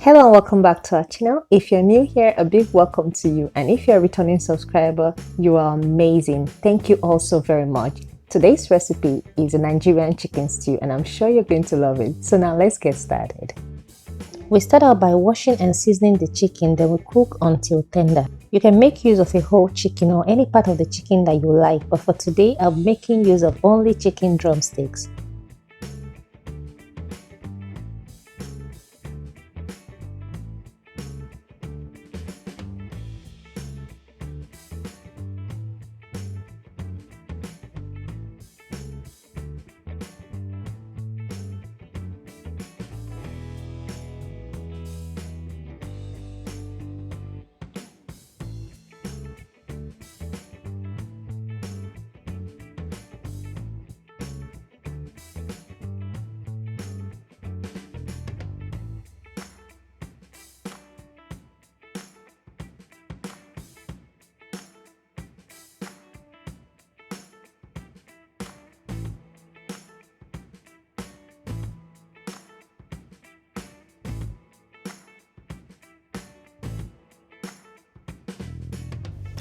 Hello and welcome back to our channel. If you're new here, a big welcome to you, and if you're a returning subscriber, you are amazing. Thank you all so very much. Today's recipe is a Nigerian chicken stew and I'm sure you're going to love it. So now let's get started. We start out by washing and seasoning the chicken, then we cook until tender. You can make use of a whole chicken or any part of the chicken that you like, but for today I'm making use of only chicken drumsticks.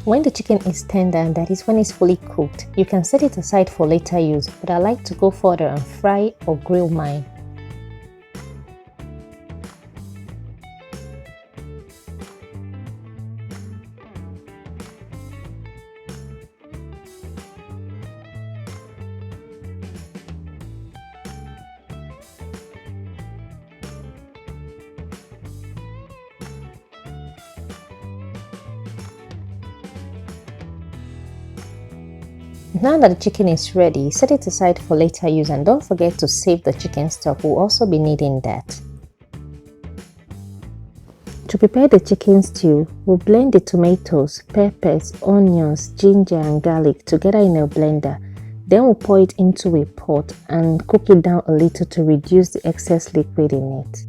When the chicken is tender, that is when it's fully cooked, you can set it aside for later use, but I like to go further and fry or grill mine. Now that the chicken is ready, set it aside for later use and don't forget to save the chicken stock. We'll also be needing that. To prepare the chicken stew, we'll blend the tomatoes, peppers, onions, ginger and garlic together in a blender. Then we'll pour it into a pot and cook it down a little to reduce the excess liquid in it.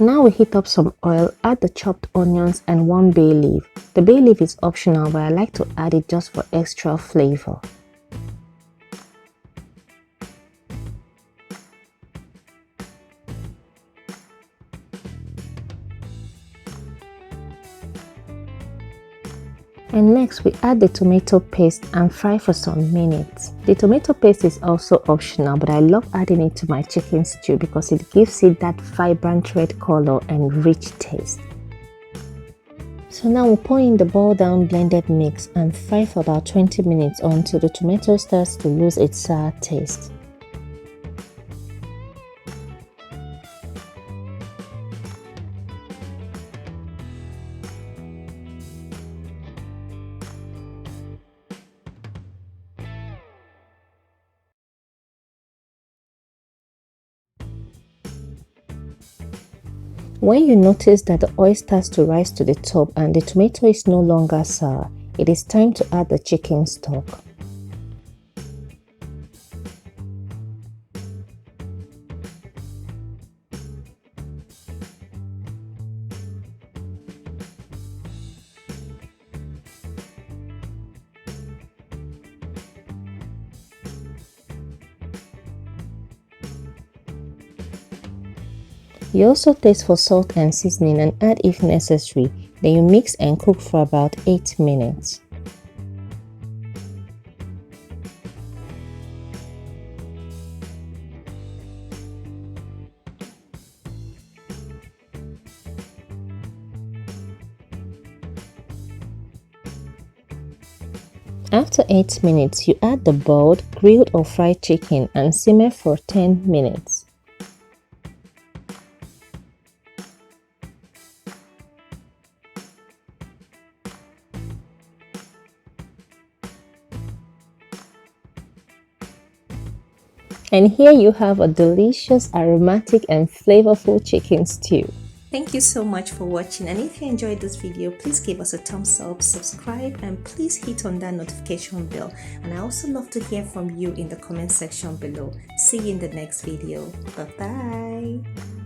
Now we heat up some oil, add the chopped onions and one bay leaf. The bay leaf is optional, but I like to add it just for extra flavor. And next we add the tomato paste and fry for some minutes. The tomato paste is also optional, but I love adding it to my chicken stew because it gives it that vibrant red color and rich taste. So now we'll pour in the boiled down blended mix and fry for about 20 minutes until the tomato starts to lose its sour taste. When you notice that the oil starts to rise to the top and the tomato is no longer sour, it is time to add the chicken stock. You also taste for salt and seasoning and add if necessary. Then you mix and cook for about 8 minutes. After 8 minutes, you add the boiled, grilled or fried chicken and simmer for 10 minutes. And here you have a delicious, aromatic and flavorful chicken stew. Thank you so much for watching, and if you enjoyed this video, please give us a thumbs up, subscribe, and please hit on that notification bell. And I also love to hear from you in the comment section below. See you in the next video. Bye bye.